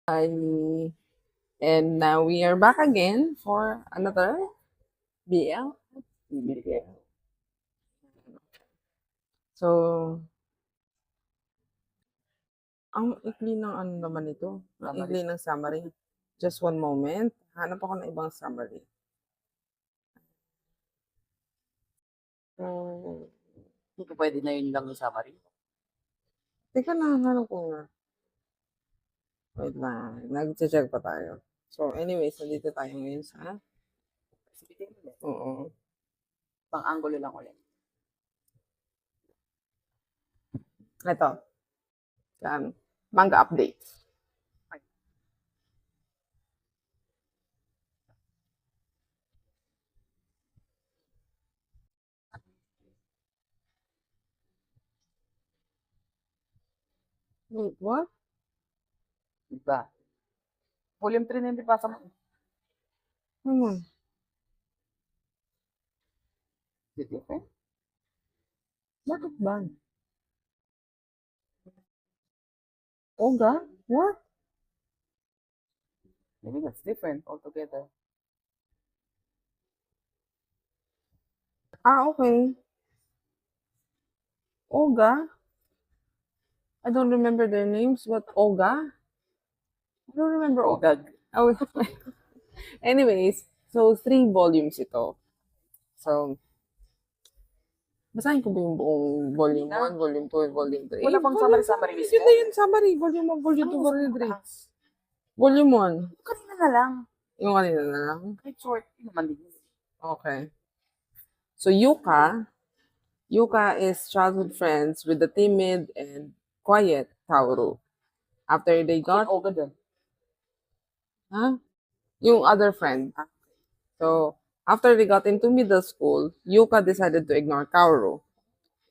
Hi. And now we are back again for another BL. BL. So, ang ikli ng ano naman ito? Ang ikli ng summary. Just one moment. Hanap ako ng ibang summary. So, Hindi ko pwede na yun lang yung summary. teka na, hanap ko nga. Wait lang. Nag-check pa tayo. So, anyways, nandito tayo ngayon sa... Sabitin mo ulit. Oo. Pang-angulo lang ulit. Ito. Manga updates. Wait, what? Diba? Volume 3 na yung bibasa mo. Hang on. Is it different? Bakit ba? Oga? What? Maybe that's different altogether. Ah, okay. Olga? I don't remember their names, but Olga? I don't remember Olga. Ogag. Oh, anyways, so 3 volumes ito. So, basahin ko ba yung buong volume 1, volume 2, and volume 3? Wala bang summary mismo? Yun na yun, summary. Volume 1, volume 2, volume 3. Volume 1. Kanina na lang. Yung kanina na lang. Kahit short. Yun naman din. Okay. So, Yuka is childhood friends with the timid and quiet Tauro. After they got... Oga dun. Huh? Yung other friend. So, after they got into middle school, Yuka decided to ignore Kaoru.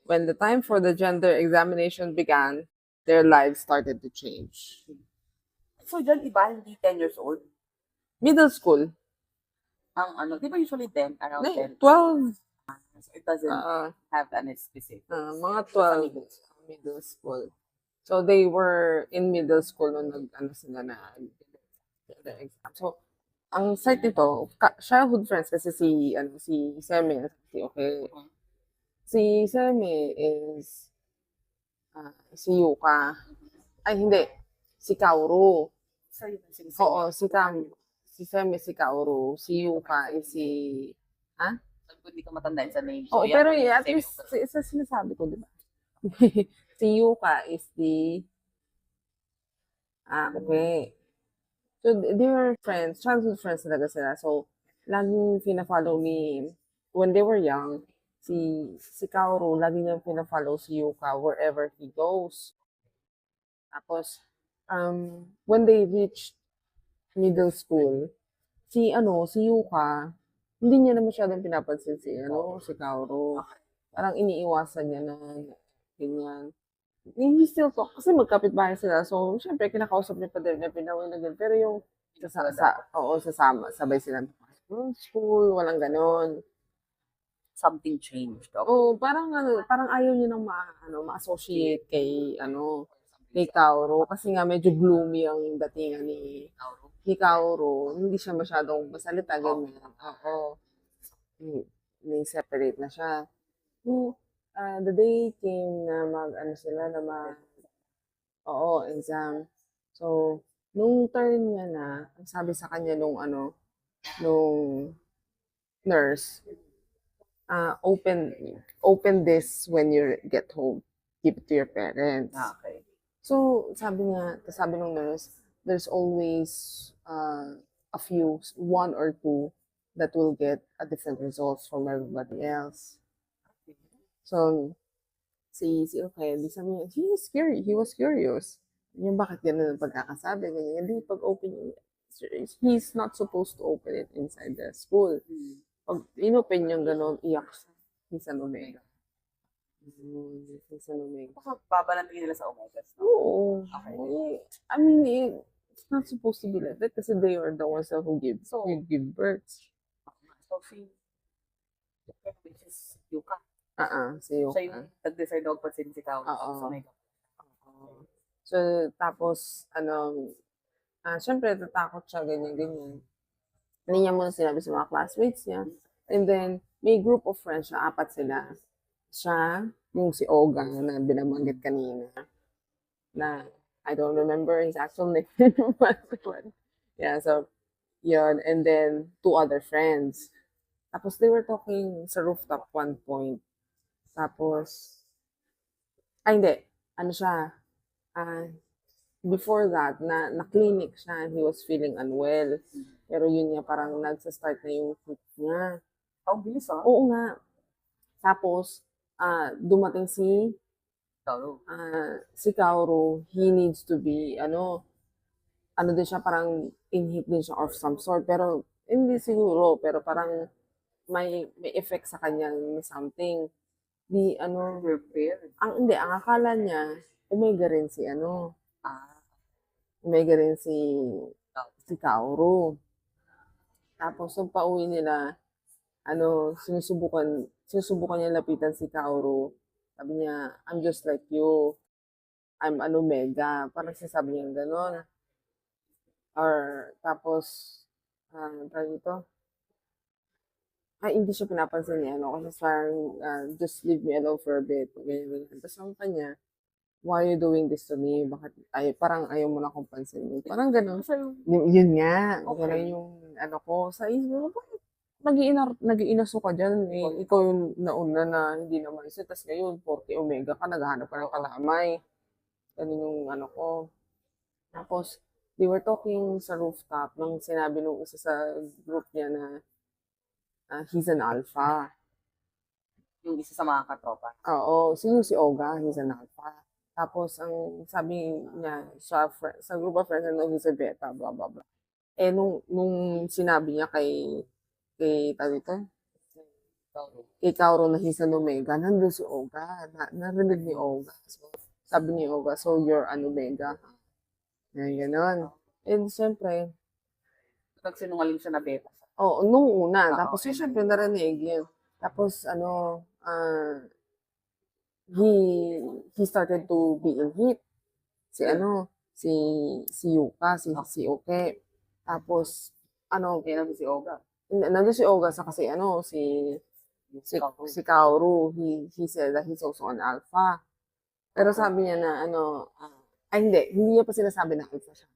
When the time for the gender examination began, their lives started to change. So dyan, iba, hindi 10 years old. Middle school. Ang ano, di ba usually 10? Around 10? 12. So it doesn't have an specific. Mga 12. Middle school. So, they were in middle school nung sila na exam. So, ang site nito, childhood friends kasi si Semi, si Semi is si Yuka. Ay, hindi. Si Kaoru. Oo, si Semi si Kaoru. Si Yuka is si... Ha? Hindi ka matandaan sa name. Oo, pero at least, isa sinasabi ko, di ba? Si Yuka is the... okay. So, they were friends, childhood friends talaga sila. So, laging pina-follow when they were young, si Kaoru, lagi niyang pina-follow si Yuka wherever he goes. Tapos, when they reached middle school, si Yuka, hindi niya na masyadong pinapansin si Kaoru. Parang iniiwasan niya na ganyan. He still talk kasi magkapit-bahay sila. So, syempre, kinakausap niya pa din na pinawin na ganyan. Pero yung sasama, sabay sila school, walang ganon. Something changed. Oo, parang ayaw niya nang ma-associate kay Kaoru kasi nga medyo gloomy ang datingan ni Kaoru. Hindi siya masyadong masalita ganyan. Oo. Ni-separate na siya. The day came na sila na exam. So, nung turn niya na, ang sabi sa kanya nung nurse, open this when you get home. Give it to your parents. Okay. So, sabi nung nurse, there's always a few, one or two that will get a different results from everybody else. So, okay, di sabi niya, he was curious. Yung bakit ganun ang pagkakasabi, ganyan. Hindi pag-open, he's not supposed to open it inside the school. Pag inopen yung gano'n, iyak siya. He's an Omega. He's an Omega. Baka babalantin nila sa Omega. Oo. Okay. I mean, it's not supposed to be like that kasi they are the ones who give birth. So, which is Yuka. Si Yuka. Siya yung nag-decide ako si Kao. So, tapos, syempre tatakot siya, ganyan, ganyan. Hindi niya muna sinabi sa mga classmates niya. And then, may group of friends siya, 4 sila. Siya, yung si Oga na binabanggit kanina, na I don't remember his actual name. But, yeah, so, yun. And then, 2 other friends. Tapos, they were talking sa rooftop one point. Tapos, ay hindi, ano siya, ah, before that, na-clinic siya, he was feeling unwell. Pero yun nga, parang nagsa-start na yung heat niya. Ang bilis ah. Oo nga. Tapos, dumating Taro. si Kaoru, he needs to be, ano din siya, parang in-heat din siya of some sort. Pero, hindi siguro, pero parang may effect sa kanya, may something. Di, Prepare. hindi, ang akala niya, umega rin si, Ah. umega rin si Kaoru. Tapos, nung pauwi nila, sinusubukan niya lapitan si Kaoru. Sabi niya, I'm just like you. I'm an Omega. Parang sinasabi niya gano'n. Or, tapos, tawag dito, hindi siya pinapansin niya, kasi parang, just leave me alone for a bit. Ganyan, ganyan. Tapos ang kanya, why are you doing this to me? Bakit, parang ayaw mo na akong pansinin. Parang gano'n. Yun nga. Okay. Gano'n yung, ko, sa isip mo, bakit nag-iinaso ka dyan? Ikaw yung nauna na hindi naman isa. Tapos ngayon, 40 Omega ka, naghahanap ka ng kalamay. Ganun yung ko. Tapos, they were talking sa rooftop nang sinabi nung isa sa group niya na he's an alpha. Yung isa sa mga katropa. Oo, si Oga, he's an alpha. Tapos, ang sabi niya sa group of friends, he's a beta, blah, blah, blah. Nung sinabi niya kay dito, kay Kaoru na he's an Omega, nandun si Oga. Narinig ni Oga. So, sabi ni Oga, so you're an Omega. Ganon. And siyempre, Nagsinungaling siya na beta. oo, nung una. Tapos okay. siyempre narinig yun. Tapos he started to be in heat. Si si Yuka, si Oke. Tapos, Kaya si Oga. nandun si Oga sa kasi si Kaoru, he said that he's also an alpha. Pero sabi niya na hindi niya pa sinasabi na alpha siya.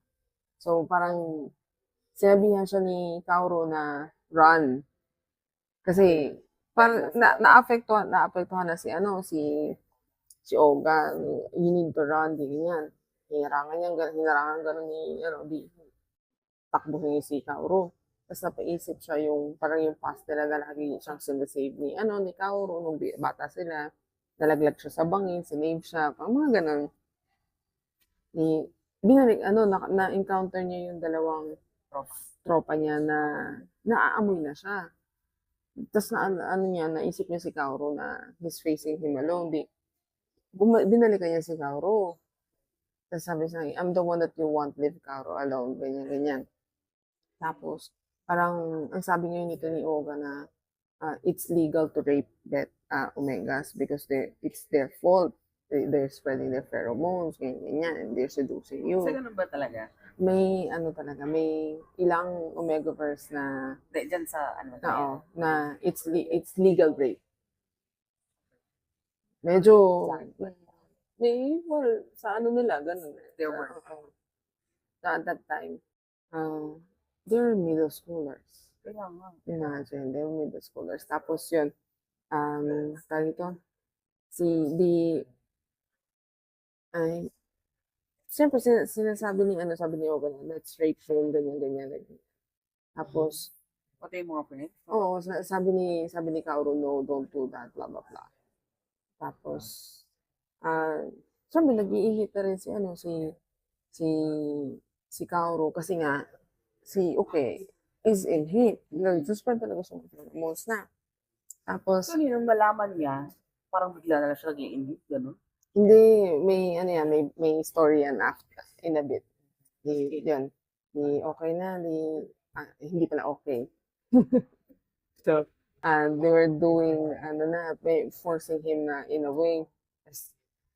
So parang sinabihan siya ni Kaoru na run. Kasi parang naapektuhan na si Oga, you need to run, di ganyan. Hinarangan gano'n di takbuhin si Kaoru. Tapos napaisip siya parang yung past nila na lagi siyang sinasave ni Kaoru nung bata sila. Nalaglag siya sa bangin, sinave siya, parang mga ganun. Na-encounter niya yung dalawang tropa niya na naaamoy na siya. Tapos naisip niya si Kaoru na he's facing him alone. Binalikan niya si Kaoru. Tapos sabi niya, I'm the one that you want, leave Kaoru alone, ganyan, ganyan. Tapos, parang, ang sabi ngayon nito ni Oga na, it's legal to rape Omegas because it's their fault. They're spreading their pheromones, ganyan, ganyan, and they're seducing you. Sa ganun ba talaga? May, may ilang Omegaverse na, Diyan sa, na it's legal rape. Medyo, sa nila, ganun. There were. At that time, they're middle schoolers. Kaya nga. Imagine, they're middle schoolers. Tapos yun, tawag ito, siyempre sinasabi sabi ni Oga na, let's rape him, ganyan, ganyan, ganyan. Tapos, pati yung mga friends? Oo, sabi ni Kaoru, no, don't do that, blah, blah, blah. Tapos, siyempre, nag-iinhit na rin si Kaoru kasi nga, si Uke is in heat. Nag-suspend talaga siya ng hormones na. Tapos, So, nung malaman niya, parang bigla na lang siya nag-i-inhit, gano'n? hindi, may story yan after, in a bit. Yun, okay na, hindi pala okay. So, they were doing, forcing him na in a way,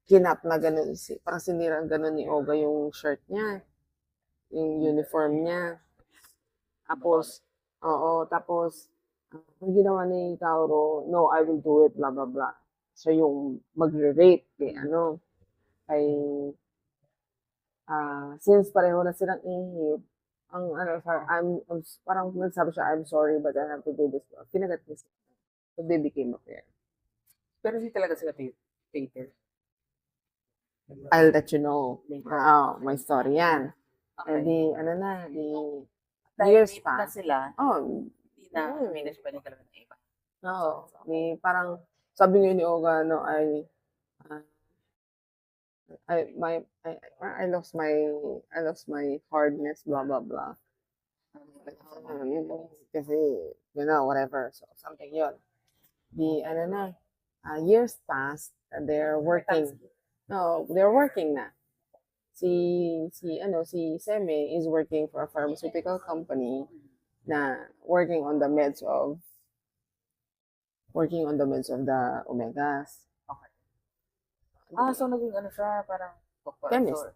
kinap na gano'n, parang sinirang gano'n ni Oga yung shirt niya. yung uniform niya. Tapos, oo, tapos, ang ginawa ni Kauro, no, I will do it, blah, blah, blah. So, yung magre-rate kay, kay, since pareho na silang ihip, parang nagsabi siya, I'm sorry, but I have to do this. Kinagat niya siya. So, they became a pair. Pero hindi talaga sila fated. I'll let you know. May story yan. Okay. Di Dahil years late pa. na sila, hindi na Mm. finish pa din talaga ng iba. Parang, sabi nga ni Oga, uh, I lost my hardness, blah, blah, blah. Kasi, whatever. So, something yun. Years passed, they're working. No, they're working na. Si Seme is working for a pharmaceutical company na working on the meds of the omegas. Okay. So naging siya, parang doctor. Chemist.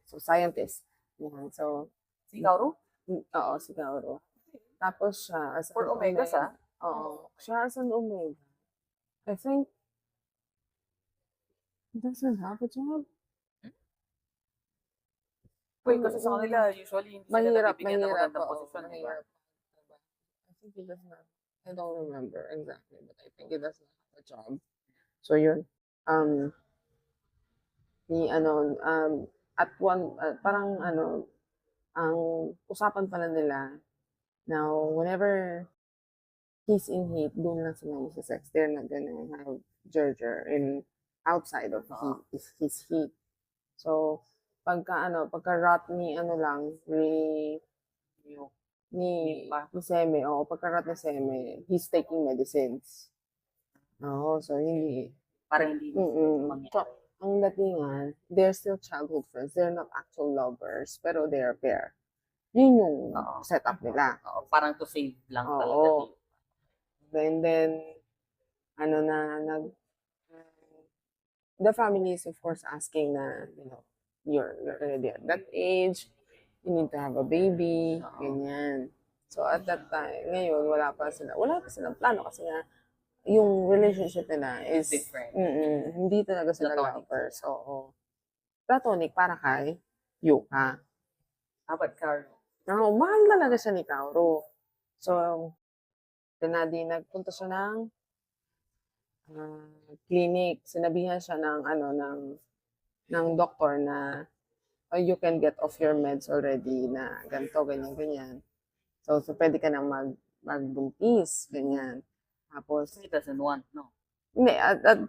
So, scientist. Yan. So, Si Kauru? oo, si Kauro. Tapos siya, as For an omegas, Oo. Siya as an omega. I think, he doesn't have a job. Wait, kasi sa kanila, usually, hindi sila nabibigyan ng magandang posisyon, di ba? mahirap. I think he does not, I don't remember exactly, but I think he does not have a job. So, yun. At one, parang ang usapan pala nila, now, whenever he's in heat, doon lang sila sex. They're not gonna have Gerger in outside of his heat. So, pagka rot ni Seme, pagka rot ni Seme, he's taking medicines. So hindi. Parang hindi. So, ang datingan, they're still childhood friends. They're not actual lovers, pero they're a pair. Yun yung setup nila. Parang to save lang talaga. Then, the family is of course asking na, you're already at that age, you need to have a baby, ganyan. So, at that time, ngayon, wala pa silang plano kasi nga, yung relationship nila is different. Hindi talaga sila lovers. Oo. Platonic para kay Yuka. But Kauru? Mahal talaga siya ni Kauro. So, nagpunta siya ng clinic. Sinabihan siya ng doktor na you can get off your meds already na ganito, ganyan, ganyan. So pwede ka nang magbuntis, ganyan. Tapos, he doesn't want, no? Hindi, at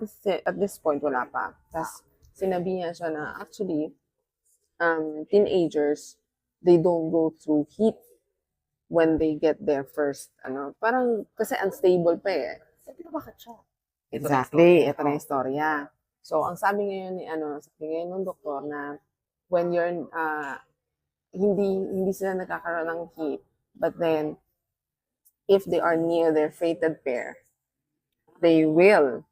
this point, wala pa. Tapos, sinabihan siya na, actually, teenagers, they don't go through heat when they get their first, parang, kasi unstable pa eh. Sabi na bakit siya? Exactly, ito na yung istorya. So, ang sabi ngayon ng doktor na, when you're, hindi sila nakakaroon ng heat, but then, if they are near their fated pair, they will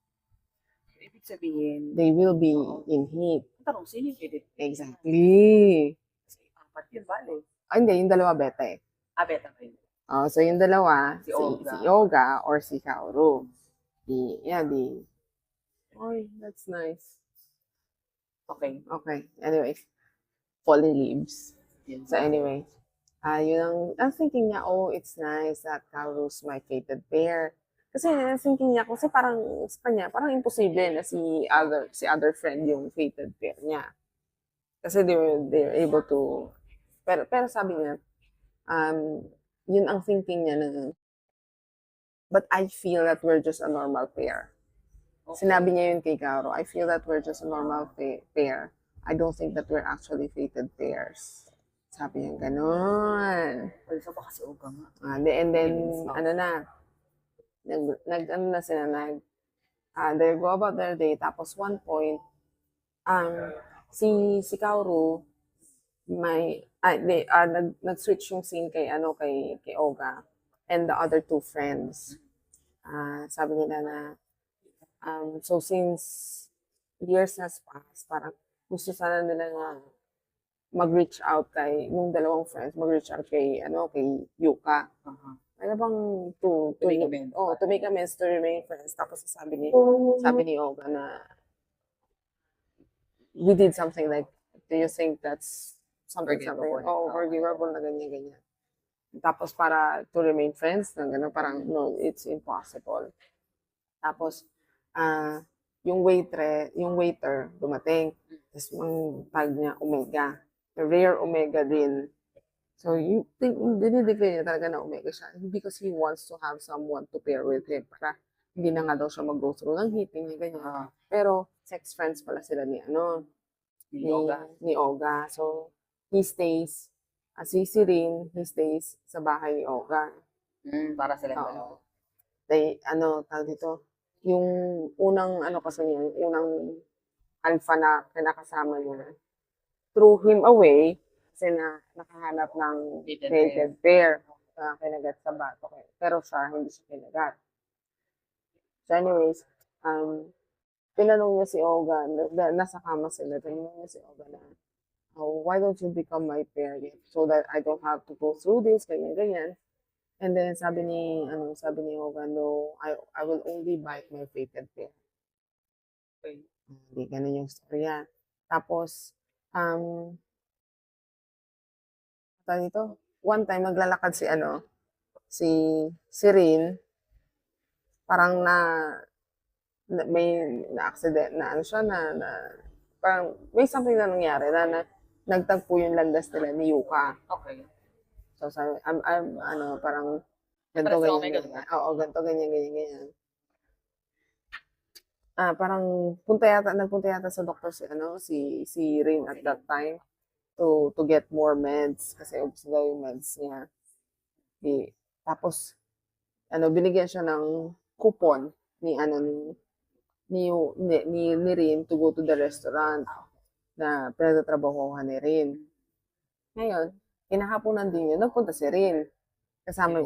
be in heat. Tanong, sino yung edit? Exactly. Kasi apat yun, bale. Hindi, yung dalawa bete. Beta ba yun? So yung dalawa, Si Olga or si Kaoru. That's nice. Okay. Anyway, fallen leaves. So anyway, yun ang thinking niya, it's nice that Kaoru's my fated pair. Kasi thinking niya, kasi parang sa kanya, parang imposible na si other friend yung fated pair niya. Kasi they're able to, pero sabi niya, yun ang thinking niya na, but I feel that we're just a normal pair. Okay. Sinabi niya yun kay Kaoru, I feel that we're just a normal pair. I don't think that we're actually fated pairs. Sabi niya, ganon. So baka si Olga nga. And then, they go about their day, tapos one point, si Kaoru, nag-switch yung scene kay Olga, and the other two friends. Sabi nila na, so since years has passed, parang gusto sana nila na mag-reach out kay, nung dalawang friends, mag-reach out kay, kay Yuka. Ano bang To make amends. to make amends, to remain friends. Tapos sabi ni Olga na, we did something like, do you think that's something? Forgivable. Forgivable na ganyan. Tapos para to remain friends, na gano'n, parang, no, it's impossible. Tapos, yung waiter, dumating. Tapos, ang tag niya, Omega. Rare Omega din. So, dinideclare niya talaga na Omega siya. Because he wants to have someone to pair with him. Para hindi na nga daw siya mag-go through ng hitting niya, ganyan. Pero, sex friends pala sila ni ni Olga. So, he stays, si Rin, he stays sa bahay ni Olga. Para sila Oo. dalawa. Tawag dito, yung unang, kasi niya, yung unang alpha na kinakasama niya, threw him away kasi nakahanap ng Fated fated pair na kinagat sa bato. Pero siya, hindi siya kinagat. So anyways, tinanong niya si Olga, nasa kama sila, tinanong niya si Olga na, why don't you become my pair so that I don't have to go through this, ganyan. And then sabi ni Olga, no, I will only bite my fated pair. Okay. Hindi, ganun yung storya. Tapos, one time naglalakad si Rin, parang may na-accident parang may something na nangyari na nagtagpo yung landas nila ni Yuka. Okay. So sabi, parang ganito, Parang ganyan. Oo, ganito, ganyan. Parang nagpunta yata sa doktor si Rin at that time to get more meds kasi ubos daw yung meds niya. Tapos binigyan siya ng coupon ni Rin to go to the restaurant na pinagtatrabahuhan ni Rin. Ngayon, kinahaponan din yun, nagpunta si Rin. Kasama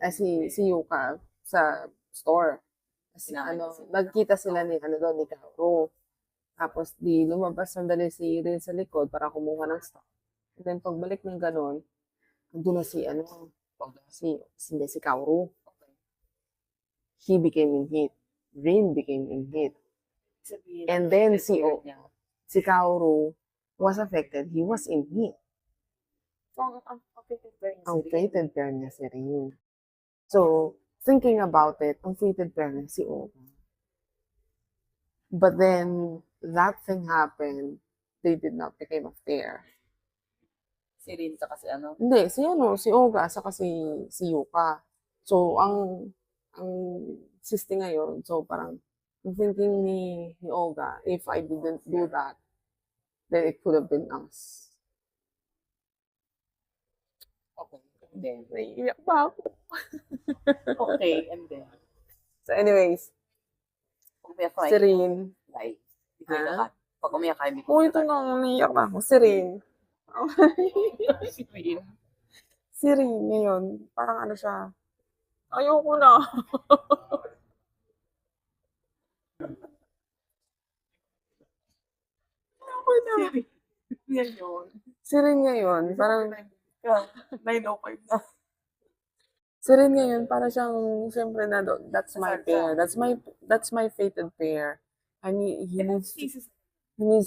si Yuka sa store. Nagkita sila ni Kaoru. Tapos lumabas sandali si Rin sa likod para kumuha ng stock. And then pagbalik ng ganun, andun na si Kaoru. He became in heat. Rin became in heat. And then si Kaoru was affected. He was in heat. So, Ang fated pair niya si Rin. So, thinking about it, ang fated pair niya si Olga. But then, that thing happened, they did not become a pair. Si Rin sa kasi Hindi, si Olga, saka si Yuka. So, ang sisti ngayon, so parang, yung thinking ni Olga, if I didn't do that, then it could have been us. Okay. And then, Naiiyak pa ako. okay, and then, So anyways, umiyak ka si Rin. Like, Ha? pag umiyak ka, hindi Oh, ito nga, naiiyak na ako. Si Rin. Si Rin. Si Rin ngayon, parang siya, ayoko na. Ayoko na. Yan yun. Si Rin ngayon, parang, 9:05 na. si Rin ngayon, parang siyang, siyempre that's my pair. That's my fated pair. And he needs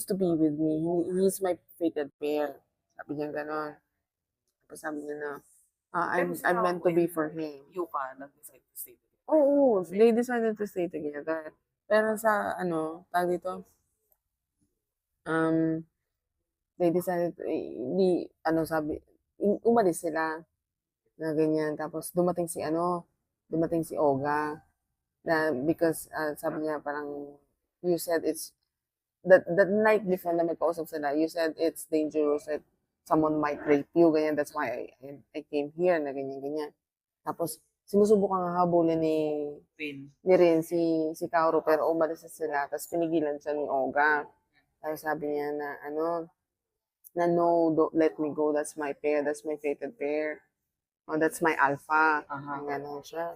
to be with me. He's my fated pair. Sabi niya gano'n. Tapos sabi niya na, I'm meant to be for him. Yuka, nag-decide to stay together. Oo, they decided to stay together. Pero sa, tawag dito, they decided, umalis sila na ganyan. Tapos dumating si Olga, na because sabi niya parang, you said it's, that night before na magkausap sila, you said it's dangerous that someone might rape you, ganyan. That's why I came here, na ganyan. Tapos, sinusubukan nga habulin ni Rin si Kaoru, pero umalis sila, tapos pinigilan siya ni Olga. Tapos sabi niya na, na no, don't let me go, that's my pair, that's my fated pair. Oh, that's my alpha. Ganun siya.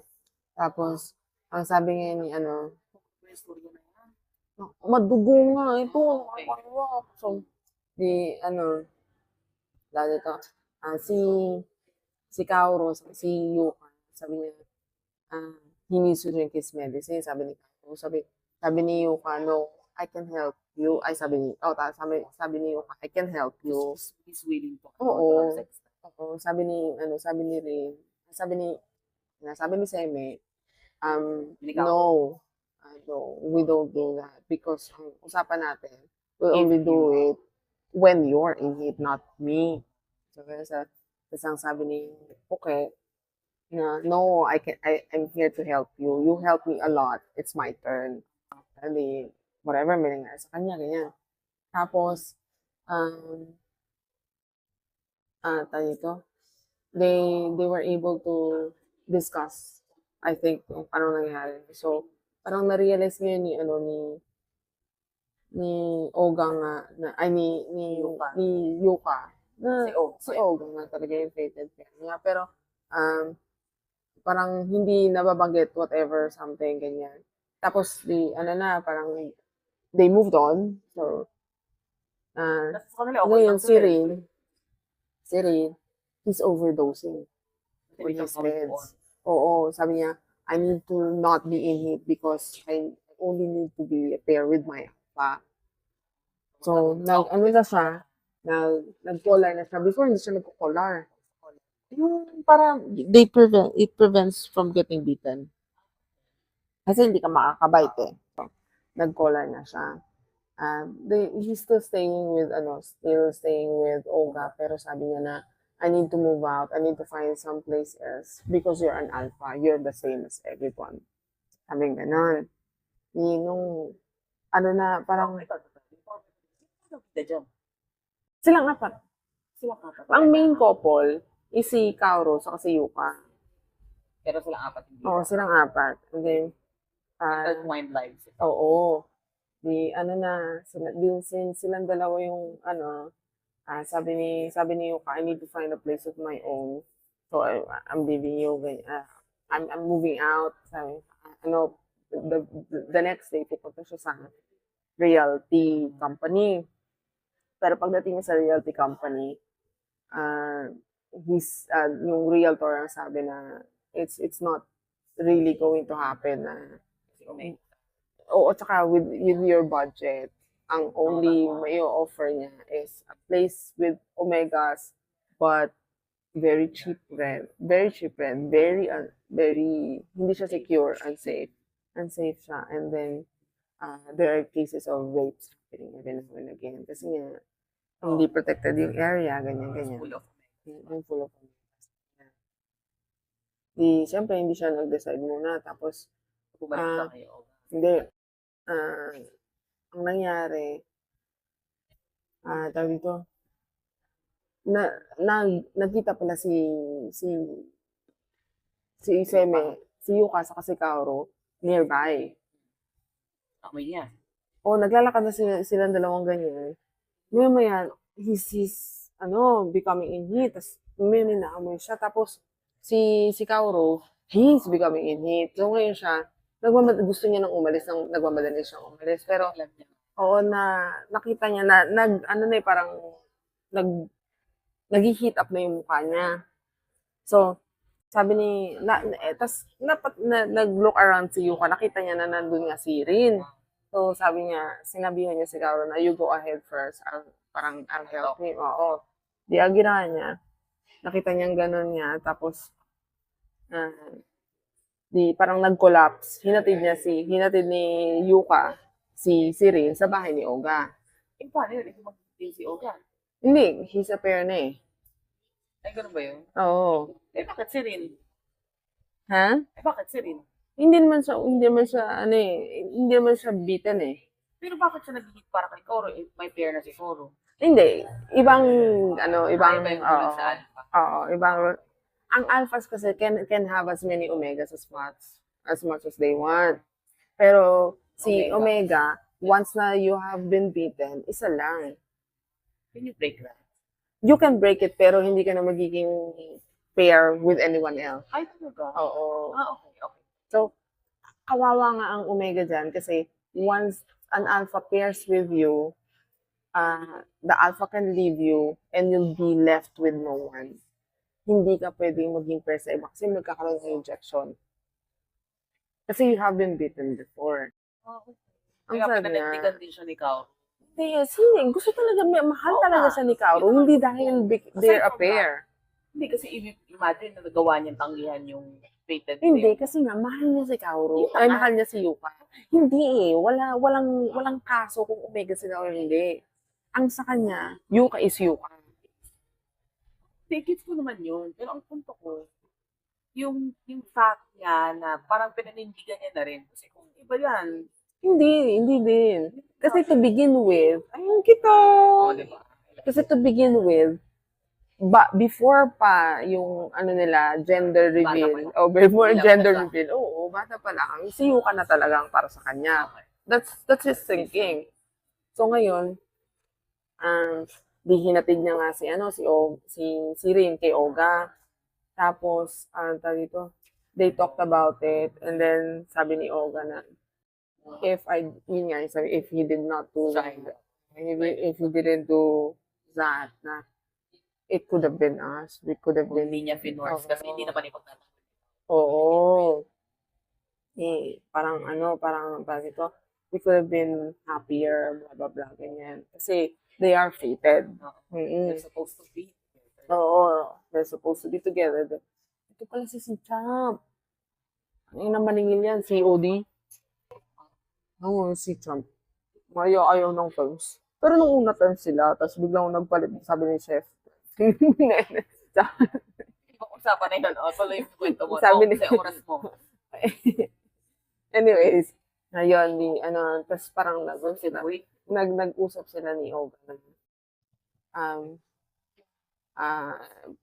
Tapos, ang sabi nga ni, madugo nga ito. So, Lalo to, si Kaoru, si Yuka, sabi niya, he needs to drink his medicine, sabi ni Kaoru. Sabi ni Yuka, no, I can help you. Ay, sabi ni Yuka, I can help you. He's willing to Oo. have sex. Oo, sabi ni Rin, sabi ni Seme, no, we don't do that because ang usapan natin, we only do it when you're in it, not me. So, tapos ang sabi ni okay, na, no, I'm here to help you. You help me a lot. It's my turn. Hindi, whatever, may nangyari sa kanya, ganyan. Tapos, tayo ito, they were able to discuss, I think, kung paano nangyari. So, parang na-realize ngayon ni Oga nga, ni Yuka, na si Oga nga talaga yung fated pair niya. Pero, parang hindi nababanggit whatever, something, ganyan. Tapos, parang, they moved on. So, ngayon, si Rin, he's overdosing with his meds. Oo, sabi niya, I need to not be in it because I only need to be a pair with my alpha. So, nag-collar na siya. Before, hindi siya nag-collar. Yung parang, it prevents from getting beaten. Kasi hindi ka makakabite eh. So, nag-collar na siya. He's still staying with Olga, pero sabi niya na, I need to move out. I need to find someplace else because you're an alpha. You're the same as everyone. Sabi ganon. Nung, parang, silang apat. Ang main couple is si Kaoru sa si Yuka. Pero silang apat. Oo, silang apat. And then, intertwined lives. Oo. Silang dalawa yung, sabi ni Yuka, I need to find a place of my own. So, I'm leaving you. I'm moving out. Sabi, the next day, pupunta siya sa realty company. Pero pagdating niya sa realty company, yung realtor ang sabi na, it's not really going to happen. Oo, tsaka with your budget, ang only may offer niya is a place with omegas, but very cheap rent. Very cheap rent. Very, hindi siya secure, unsafe. Unsafe siya. And then, there are cases of rapes happening every now and again. Kasi nga, hindi protected yung area, ganyan. Full of omegas. Siyempre, hindi siya nag-decide muna. Tapos, hindi. Ang nangyari, tawag dito, nagkita pala si Seme, si Yuka sa si Kaoru, nearby. Amoy niya. Naglalakad na silang dalawang ganyan. Maya, he's becoming in heat. Tapos, may naamoy siya. Tapos, si Kaoru, he's becoming in heat. So, ngayon siya, gusto niya nang umalis, nagmamadali siyang umalis. Pero, nakita niya na, parang, nag-heat up na yung mukha niya. So, sabi tas nag-look around si Yuka, nakita niya na nandun nga si Rin. So, sabi niya, sinabihan niya si Kaoru na, you go ahead first. I'll help him. Oo. Di ginawa niya. Nakita niyang ganun niya. Tapos, parang nag-collapse. Hinatid ni Yuka si Rin sa bahay ni Oga. Paano yun? Hindi si Oga. Hindi, he's a pair na eh. Ay, ganun ba yun? Oo. Bakit si Rin? Ha? Bakit si Rin? Hindi naman siya beaten eh. Pero bakit siya nag-hit para kay Koro? May pair na si Koro. Hindi. Ibang. Ang alphas kasi can have as many omegas as much as they want. Pero si Omega, once na you have been beaten, isa lang. Can you break that? You can break it, pero hindi ka na magiging pair with anyone else. Ay, talaga? Oo. Okay. So, kawawa nga ang Omega dyan kasi once an alpha pairs with you, the alpha can leave you and you'll be left with no one. Hindi ka pwedeng maging pair sa iba kasi magkakaroon ng rejection. Kasi you have been beaten before. Ang Kaya sad niya. pinanindigan din siya ni Kao. Yes, hindi. Gusto talaga, mahal Oo talaga nga. siya ni Kaoru. Hindi dahil they're a from pair. Hindi kasi imagine na nagawa niyang tanggihan yung fated Hindi, flame. kasi nga, mahal niya si Kaoru. Yun Ay, nga. mahal niya si Yuka. Hindi eh. Walang kaso kung Omega sila o hindi. Ang sa kanya, Yuka is Yuka. Tickets ko naman yun. Pero ang punto ko, yung fact niya na parang pinanindigan niya na rin. Kasi kung iba yan, Hindi din. Kasi to begin with, ayun kita. diba? Kasi to begin with, before pa yung ano nila, gender reveal, o before Ilang gender pa siya? reveal, oo, bata pa lang, si Yuka na talagang para sa kanya. That's his thinking. So ngayon, di hinatid niya nga si Rin kay Oga. Tapos, tawag dito, they talked about it, and then sabi ni Oga na, yun nga, sabi, if he did not do that, if he didn't do that, na, it could have been us. We could have Kung been, hindi niya finors. Kasi hindi naman ipagtatanggol. oo. Parang dito, we could have been happier, blah, blah, blah, ganyan. Kasi, they are fated. They're supposed to be. Oo, they're supposed to be together. Ito pala si Champ. Ang ina maningil yan, COD. Oo, si Champ. Ayaw ng terms. Pero nung una terms sila, tapos biglang nagpalit, sabi ni Chef. Ibang usapan na yun. Tuloy yung kwento mo. Sabi ni- Kasi oras mo. Anyways, ngayon, tapos parang Uy, nag-usap sila ni Oga na,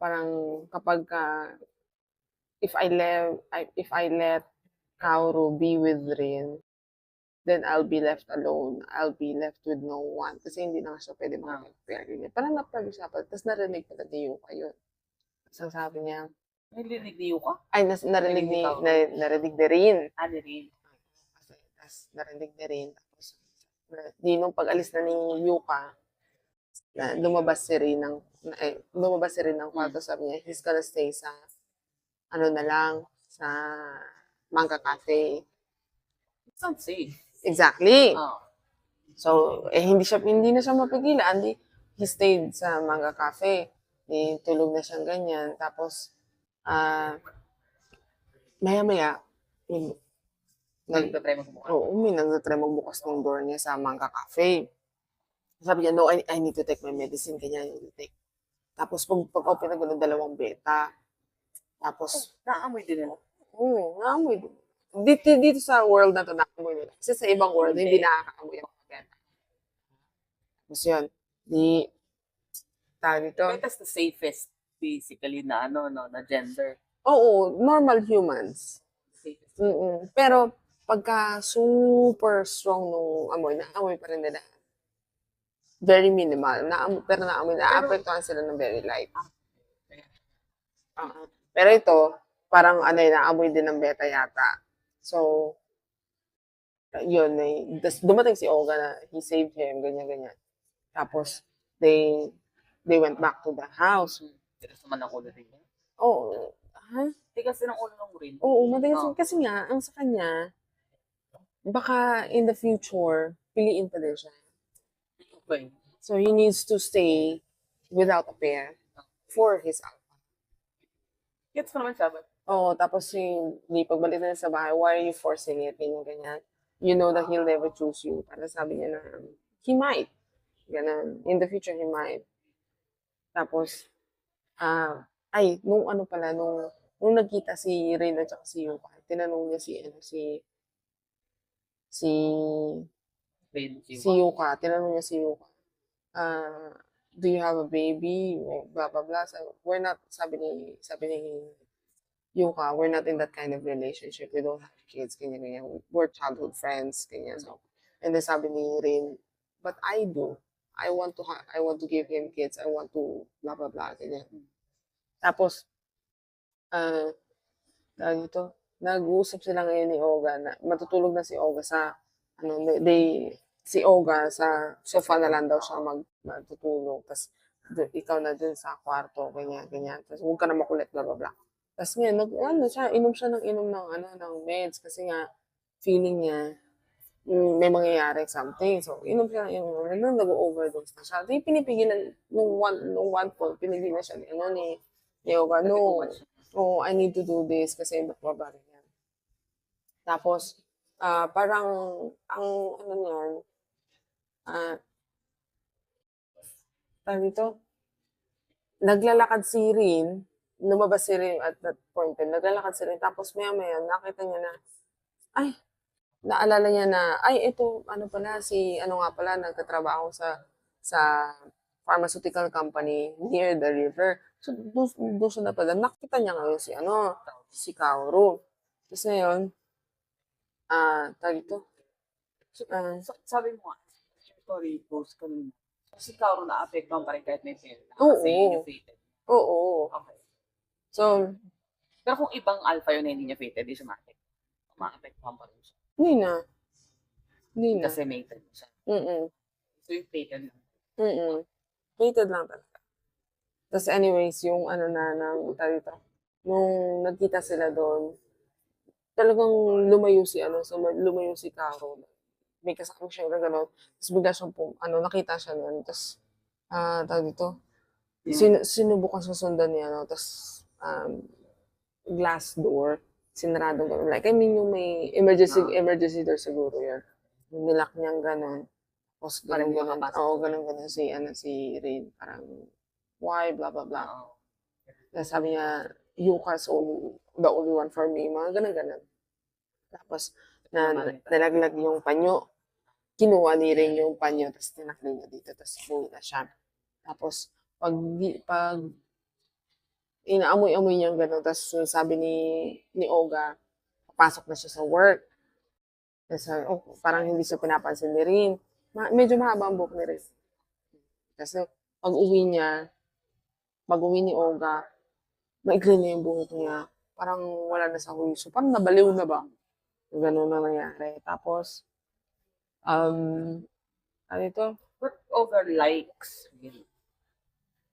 parang kapag if I let Kaoru be with Rin, then I'll be left alone. I'll be left with no one. Kasi hindi na nga siya pwede makapag-pair. Parang napag-usapan. Tapos narinig pala ni Yuka yun. Tapos ang sabi niya, narinig ni Yuka? ay, narinig ni Rin. Ano rin? Tapos narinig ni Rin. Tapos, nung pag-alis na ni Yuka, lumabas si Rin ng kwarto. Sabi niya, he's gonna stay sa, sa Manga Cafe. It sounds safe. Exactly. Oh. So, hindi na siya mapigilan. He stayed sa Manga Cafe. Tulog na siyang ganyan. Tapos, maya-maya, Nagtatry magbukas. nagtatry magbukas ng door niya sa Manga Cafe. Sabi niya, no, I need to take my medicine. Kanya need to take. Tapos, pag-open na gano'n, 2 beta. Tapos, Naamoy din nila. naamoy din. Dito sa world na to, naamoy nila. Kasi sa ibang world, hindi nakakaamoy ang mga beta. Tapos yun, dito. Beta's the safest, basically, na na gender. Oo, normal humans. Safest. Pero, pagka super strong nung amoy, naamoy pa rin nila. Very minimal. Pero naamoy, naapektuhan sila ng very light. Pero ito, parang naamoy din ng beta yata. So, yun, dumating si Oga na he saved him, ganyan. Tapos, they went back to the house. Tigas naman ang ulo rin. Oo. Ha? Tigas din ang ulo ng rin. Oo, matigas. Kasi nga, ang sa kanya, baka in the future, piliin pa din siya. Okay. So, he needs to stay without a pair for his alpha. Gets ko naman siya, but Oo, tapos pagbalik na sa bahay, why are you forcing it? Ganyan. You know that he'll never choose you. Para sabi niya na, he might. Ganun. In the future, he might. Tapos, nung nagkita si Rin at saka si Yuka, tinanong niya si Yuka, do you have a baby? Blah, blah, blah. So, we're not, sabi ni Yuka, we're not in that kind of relationship. We don't have kids, ganyan. We're childhood friends, ganyan. So, and then sabi ni Rin, but I do. I want to give him kids. I want to blah, blah, blah, ganyan. Tapos, nag-uusap sila ngayon ni Oga na matutulog na si Oga sa, si Oga sa sofa na lang daw siya matutulog. Tapos, ikaw na dun sa kwarto, ganyan, ganyan. Tapos, huwag ka na makulit, bla, bla, bla. Tapos ngayon, inom siya ng inom ng meds kasi nga, feeling niya, may mangyayari something. So, inom siya ng inom. Nung nag-overdose na siya. Di pinipigilan, nung one point, pinigilan siya ni Oga, Kasi too no, much. oh, I need to do this kasi baba rin yan. Tapos, parang, ang, ano niyan, ah, tawag dito, naglalakad si Rin, lumabas si Rin at that point, naglalakad si Rin, tapos maya-maya, nakita niya na, ay, naalala niya na, ay, ito, ano pala, ano nga pala, nagtatrabaho sa pharmaceutical company near the river. So, doon siya na pala, nakita niya ngayon si Kaoru. Tapos ngayon, tawag dito, Sabi mo nga, your story post kanina. Si Kaoru na-apektuhan pa rin kahit may pera. Oo. Kasi hindi niya fated. oo. Okay. So, Pero kung ibang alpha yun na hindi niya fated, is ma-apektuhan pa rin siya. hindi na. Hindi na. Kasi mated siya. Mm-mm. So yung fated lang. Mm. Rated lang talaga. Tapos anyways, yung ano tawag dito, nung nagkita sila doon, talagang lumayo si Caro. May kasama siya na gano'n. Tapos bigla siyang nakita siya nun. Tapos, tawag dito, sinubukan siya sundan niya, tapos, glass door, sinaradong gano'n. Like, I mean, yung may emergency door siguro yun. Yung nilak niyang gano'n. Tapos, Parang gano'n. makapasok. Oo, gano'n si Rain. Parang, why, blah, blah, blah. Oo. Tapos sabi niya, Yuka's the only one for me. Mga gano'n. Tapos, nalaglag yung panyo. Kinuha ni Rain yung panyo, tapos tinakli niya dito, tapos buwi na siya. Tapos, pag inaamoy-amoy niya gano'n, tapos sabi ni Oga, papasok na siya sa work. Tapos, parang hindi siya pinapansin ni Rin. Medyo mahaba ang buhok ni Rin. Kasi, pag uwi ni Oga, maikli na yung buhok niya. Parang wala na sa huliso. Parang nabaliw na ba? Ganun na nangyari. Tapos, ano ito? But over likes, really.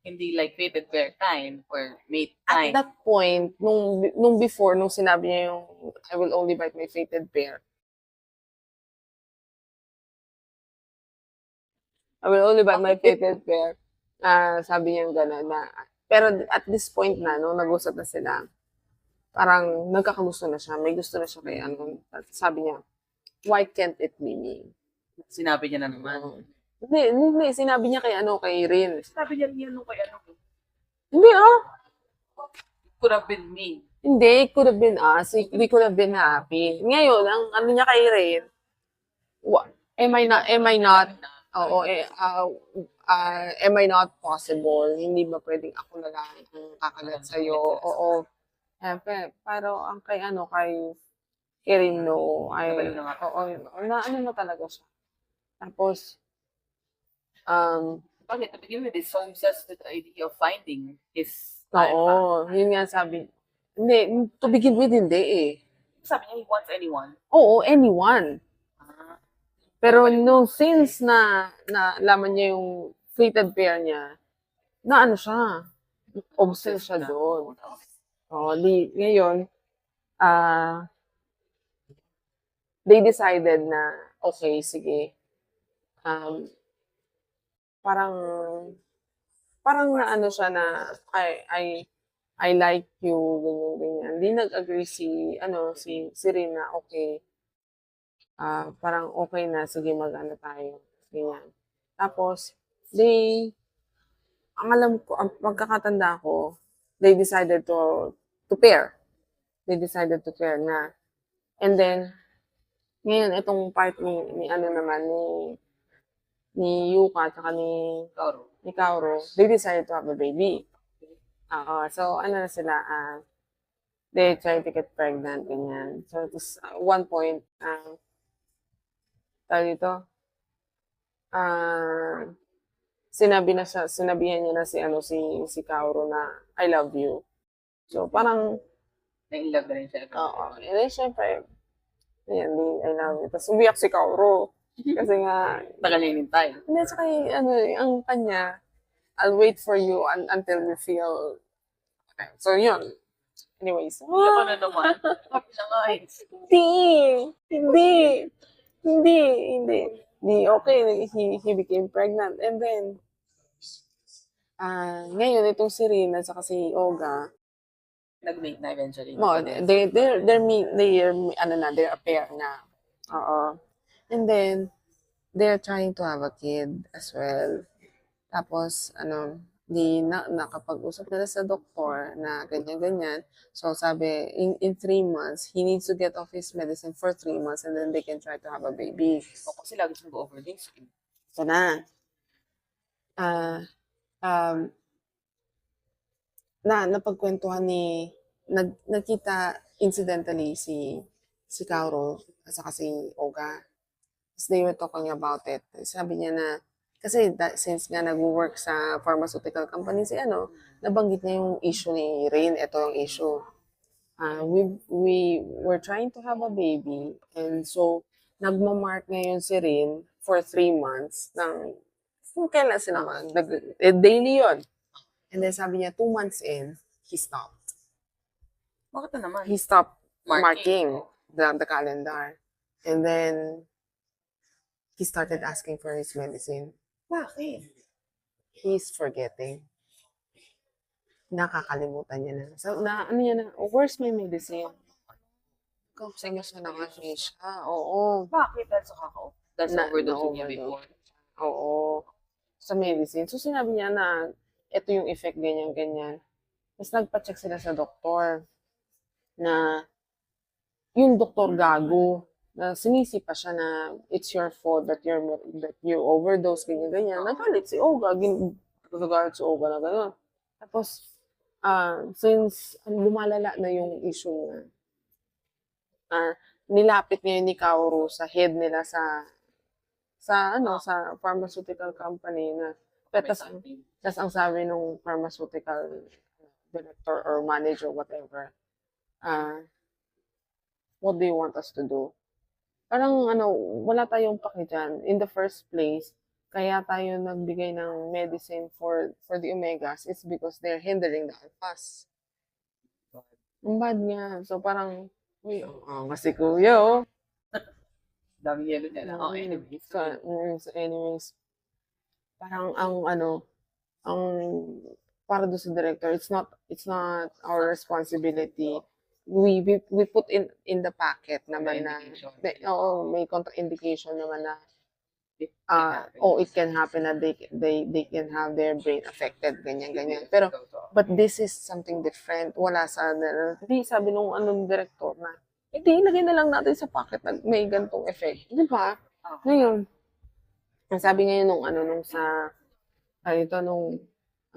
Hindi like fated pair kind or mate At kind. that point, nung before, nung sinabi niya yung I will only bite my fated pair. I will only bite my fated pair. Sabi niya gano'n na. Pero at this point na, nung nag-usap na sila, parang nagkakagusto na siya. May gusto na siya kay ano. Sabi niya, why can't it be me? Sinabi niya na naman. Hindi. Sinabi niya kay Rin. Sinabi niya rin yan nung kay ano. Hindi, Could have been me. Hindi, it could have been us. We could have been happy. Ngayon, ang ano niya kay Rin, am I not, am I not possible? Hindi ba pwedeng ako na lang ang kakagat sa'yo? Oo. Siyempre, pero ang kay Rin, no, ano na talaga siya. Tapos, Bakit? To begin with, it's so obsessed with the idea of finding his oo, yun nga sabi. Hindi, to begin with, hindi eh. Sabi niya, he wants anyone. Oo, anyone. Ah. Pero no, since na laman niya yung fated pair niya, na ano siya, obsessed siya doon. Ngayon, they decided na, okay, sige, parang na ano siya na, I like you, ganyan. Hindi nag-agree si Rin na, okay, parang okay na, sige mag-ano tayo, ganyan. Tapos, ang pagkakatanda ko, they decided to pair. They decided to pair na. And then, ngayon, itong part ni Yuka, at saka ni Kaoru, they decided to have a baby. So, ano na sila, they tried to get pregnant, ganyan. So, tapos, one point, dito, sinabihan niya na si Kaoru na, I love you. So, parang, Na-in-love na rin siya. oo. And then, syempre, ayan, I love you. Tapos, umiyak si Kaoru. Kasi nga, Tagal niya hinintay. hindi, saka ano, ang kanya, I'll wait for you until you feel, okay. So, yun. Anyways. Ako na naman. Happy na nga eh. Hindi. Hindi. Hindi. Hindi. Hindi. Okay. He became pregnant. And then, ngayon, itong si Rin at saka si Olga, Nag-mate na eventually. they're a pair na. Oo. And then, they're trying to have a kid as well. Tapos, nakapag-usap nila sa doktor na ganyan-ganyan. So, sabi, in 3 months, he needs to get off his medicine for 3 months and then they can try to have a baby. O, kasi lagi siyang go-overdose. So na, ah, um, napagkwentuhan nagkita incidentally si Kauro at saka si Oga. As they were talking about it, sabi niya na, kasi since nga nag-work sa pharmaceutical company nabanggit niya yung issue ni Rain, ito yung issue. We were trying to have a baby and so nagmamark ngayon si Rain for 3 months kung kailan sila daily yun. And then sabi niya 2 months in, he stopped. Bakit na naman? He stopped marking the calendar. And then he started asking for his medicine. Bakit? He's forgetting. Nakakalimutan niya na. So, ano niya na, where's my medicine? Kasi nga siya nakasya siya. Oo. Bakit? Dahil sa kakao? Dahil sa overdose niya before? Oo. Sa medicine. So, sinabi niya na ito yung effect, ganyan-ganyan. Tapos nagpa-check sila sa doktor na yung doktor gago na sinisipa siya na it's your fault that you overdose, ganyan-ganyan. Nagalit si Olga, nagalit si Olga na gano'n. Tapos, since lumalala na yung issue niya, nilapit ngayon ni Kaoru sa head nila sa pharmaceutical company na tas ang sabi nung pharmaceutical director or manager, whatever, what do you want us to do? Parang wala tayong paki dyan. In the first place, kaya tayo nagbigay ng medicine for the omegas is because they're hindering the alphas. Ang bad nga. So parang, kasi kuya, Dami yelo niya lang. Oh, anyways. So anyways, parang para do sa director, it's not our responsibility. We put in the packet naman na, may contraindication naman na, it can happen na they can have their brain affected, ganyan. Pero, but this is something different. Wala hindi sabi nung director na, ilagay na lang natin sa packet na may gantong effect. Di ba? Ngayon, ang sabi ngayon nung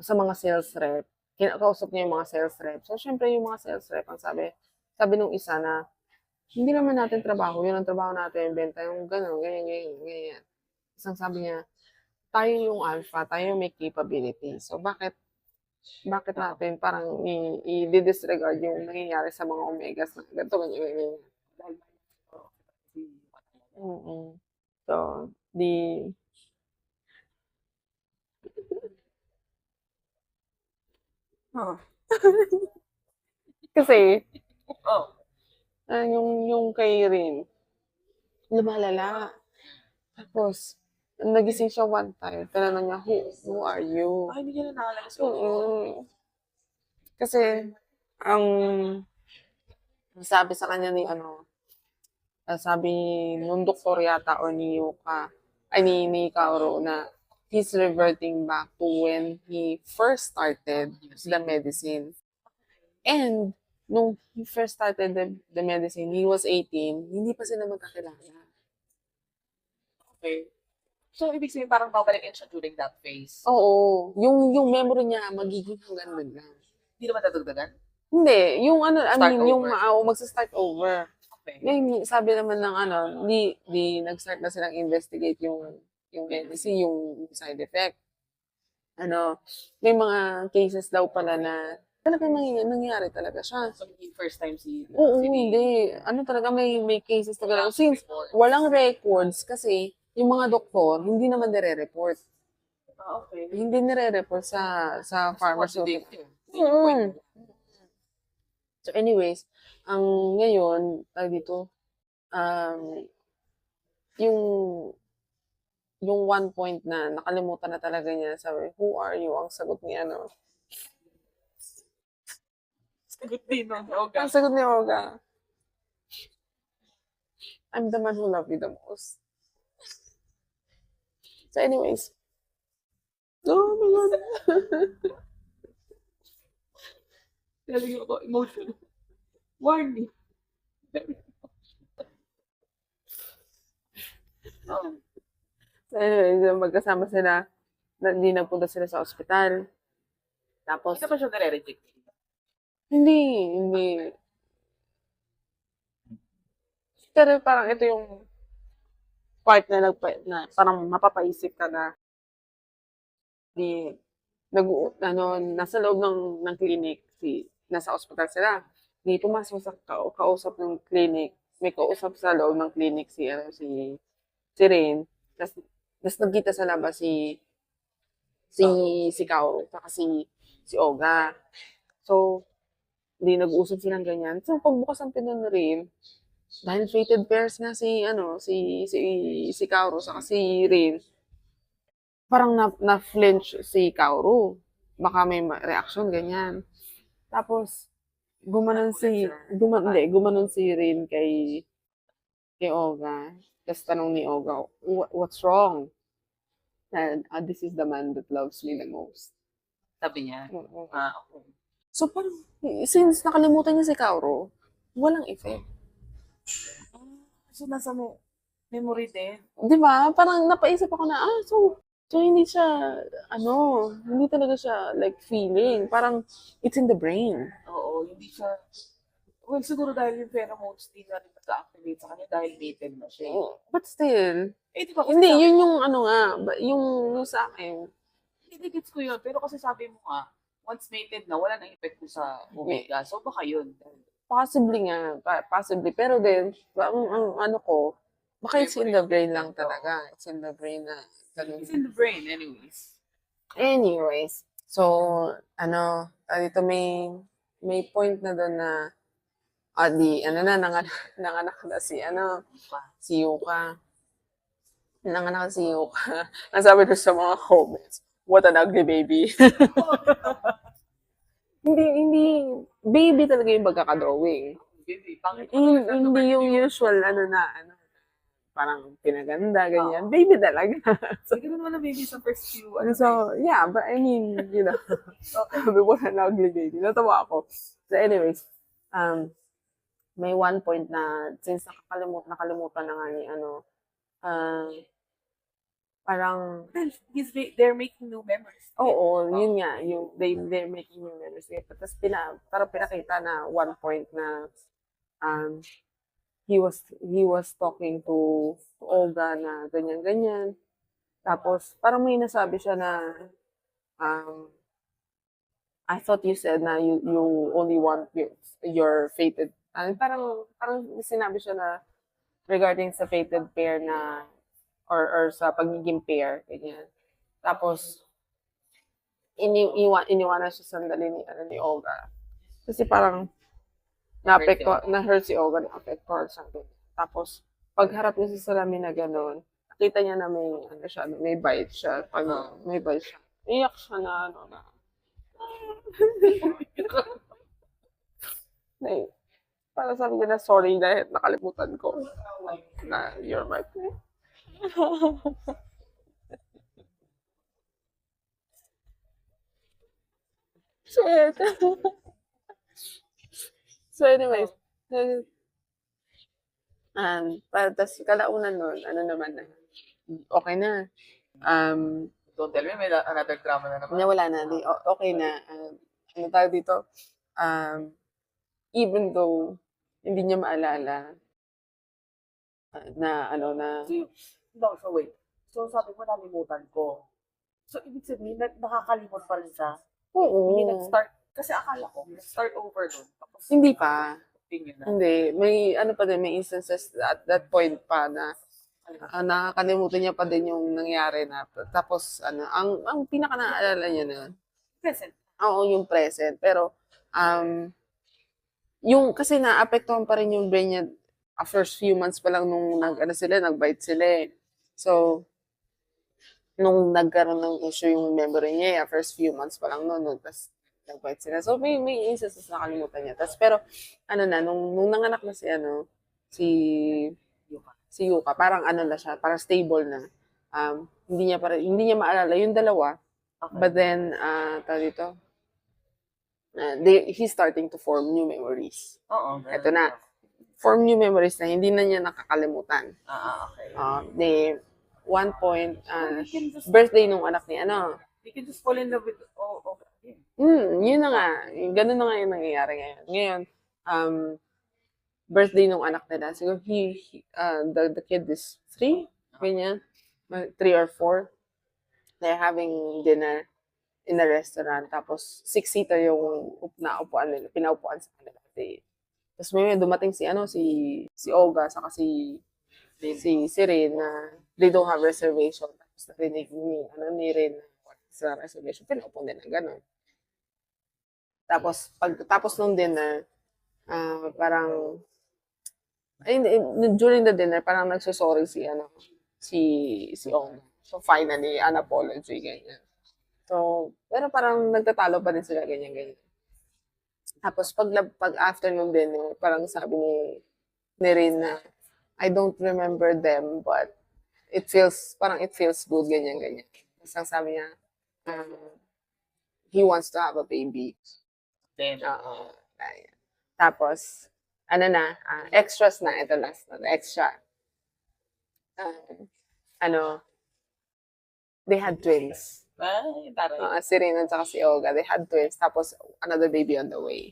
sa mga sales rep, kinakausap niya yung mga sales rep. So, syempre yung mga sales rep, ang sabi nung isa na, hindi naman natin trabaho, yun ang trabaho natin, benta yung gano'n, ganyan. Isang sabi niya, tayo yung alpha, tayo may capability. So, bakit natin parang i-disregard yung nangyayari sa mga omegas na ganito, ganyan. So, kasi, yung kay Rin, lumalala. Tapos, nagising siya one time, tinanong niya, who are you? Ay, hindi niya na nakalala. Kasi, ang sabi sa kanya sabi nung doktor yata or ni Kaoru na he's reverting back to when he first started the medicine. And, nung he first started the medicine, he was 18, hindi pa sila magkakilala. Okay. So, ibig sabihin parang babalikin siya during that phase? Oo. Yung memory niya, magiging hanggang doon lang. Hindi naman dadagdagan? Hindi. Yung magsa-start over. Okay. Ngayon, sabi naman ng di nag-start na silang investigate yung medicine, yung side effect. May mga cases daw pala na talagang nangyari talaga siya. So, first time Oo, hindi. Talaga may cases talaga. Since walang records kasi yung mga doktor, hindi naman nire-report. Okay. Hindi nire-report sa pharmaceutical. Contradictive. Yun yung point. So anyways, ang ngayon, tawag dito, um, yung one point na nakalimutan na talaga niya, sabi, who are you? Ang sagot ni ano. Sagot din ng Ang sagot ni Olga, I'm the man who love you the most. So anyways, oh my God. Talagang ako emotional. Warning. So anyways, magkasama sila, hindi nagpunta sila sa ospital. Tapos, Hindi pa siya nare-reject. hindi. Pero parang ito yung part na parang mapapaisip ka na di nasa loob ng clinic, nasa ospital sila. Di pumasok sa kausap ng clinic, may kausap sa loob ng clinic si Rain. Tapos nagkita sa labas si Kao, saka si Oga. So, di nag-uusap silang ganyan. So, pagbukas ng pinto ni Rain, dahil fated pairs nga si Kaoru saka si Rain, parang na-flinch si Kaoru. Baka may reaction, ganyan. Tapos, gumanon si Rain kay Oga. Tapos tanong ni Oga, what's wrong? And, this is the man that loves me the most. Sabi niya. Oo. Okay. So, parang, since nakalimutan niya si Kaoru, walang effect. So, nasa memory din. Di ba? Parang napaisip ako na, so hindi siya, hindi talaga siya like feeling. Parang it's in the brain. Oo, hindi siya. Well, siguro dahil yung pheromones di na rin nag-activate sa kanya dahil mated na siya. But still, Eh, di ba kasi hindi, sabi, yun yung yung sa akin. hindi gets ko yun. Pero kasi sabi mo nga, once mated na, wala nang epekto sa omega. So, baka yun. Possibly nga, possibly. Pero then, ang ano ko, baka it's in the brain lang talaga. It's in the brain na. It's in the brain anyways. Anyways, so, dito may point na doon na, nanganak na si Yuka. Nanganak si Yuka. Ang sabi doon sa mga comments, what an ugly baby. hindi, baby talaga yung pagkakadrawing. Baby, pangit. Hindi yung usual, parang pinaganda, ganyan. Baby talaga. So, ganun naman ang baby sa first few. So, yeah, but I mean, sabi ko na ugly baby. Natawa ako. So, anyways, may one point na, since nakalimutan na nga ni, parang, They're making new memories. oo, yun nga, they're making new memories. Tapos, parang pinakita na one point na, he was talking to Olga na ganyan-ganyan. Tapos, parang may nasabi siya na, I thought you said na you only want your fated, parang sinabi siya na regarding sa fated pair na, or sa pagiging pair, ganyan. Tapos, iniwanan siya sandali ni Olga. Kasi parang, na-hurt si Olga, na-apektuhan siya. Tapos, pagharap niya sa salamin na gano'n, nakita niya na may bite siya. Pag may bite siya, iyak siya na, para sabi niya na, sorry dahil nakalimutan ko na you're my friend. Shit. So anyways, tapos kalaunan nun, naman na, okay na. Don't tell me may another drama na naman. Nawala na, okay na. Tayo dito, even though hindi niya maalala na So wait. So sabi mo nalimutan ko. So ibig sabihin nakakalimot pa rin siya. oo. Hindi nag-start. Kasi akala ko, nag-start over doon. Tapos, Hindi pa. opinion na. Hindi. May, pa din, may instances at that point pa na nakakalimutan niya pa din yung nangyari na tapos ang pinaka naalala niya na Present. oo, yung present. Pero, um, yung kasi naapektuhan pa rin yung brain niya first few months pa lang nung nag-bite sila eh. So, nung nagkaroon ng issue yung memory niya, first few months pa lang noon, tapos nag-bite sila. So, may instances na nakalimutan niya. Tapos, pero, nung nanganak na si, si Yuka, parang na siya, parang stable na. Hindi niya maalala yung dalawa, Okay. but then, tawag dito, he's starting to form new memories. Oo. Ito na. Form new memories na hindi na niya nakakalimutan. Okay. One point, We can just, birthday nung anak ni we can just fall in love with, okay. yun na nga. Ganun na nga yung nangyayari ngayon. Ngayon, birthday nung anak nila. Siguro the kid is 3, ganyan. 3 or 4. They're having dinner in a restaurant. Tapos, 6-seater yung naupuan nila, pinaupuan sa kanila. Tapos may dumating si Olga, saka si Rin na they don't have reservation. Tapos narinig ni Rin sa reservation, pinaupo nila, gano'n. Tapos, pagkatapos ng dinner, parang, during the dinner, parang nagsusorry si Olga. So, finally, an apology, ganyan. So, pero parang nagtatalo pa din sila, ganyan. Tapos, pag afternoon dinner, parang sabi ni Rin na, I don't remember them, but it feels good, ganyan. Tapos ang sabi niya, he wants to have a baby. Then, Ayan. Tapos, extras na, ito last na, extra. They had twins. ay, taray. Si Rin at saka si Olga, they had twins. Tapos, another baby on the way.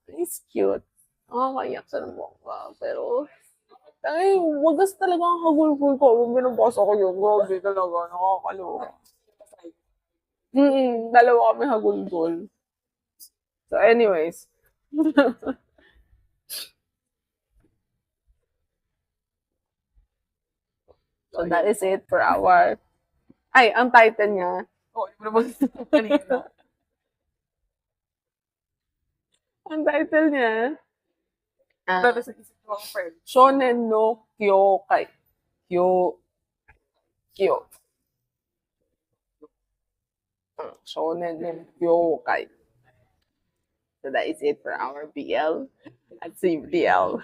It's cute. Nakakaiyak sa ng bongga. Pero, wagas talaga ang hagulgul ko. Kung binabasa ko yun, grabe talaga. Nakakaloka. Dalawa kami hagulgul. So, anyways. So, that is it for our... Ay, ang title niya. Hindi mo naman kanina. Ang title niya, Pero sa isip ko ang friend. Shonen no Kyokai. Kyo. Shonen no Kyokai. So that is it for our BL at CBL.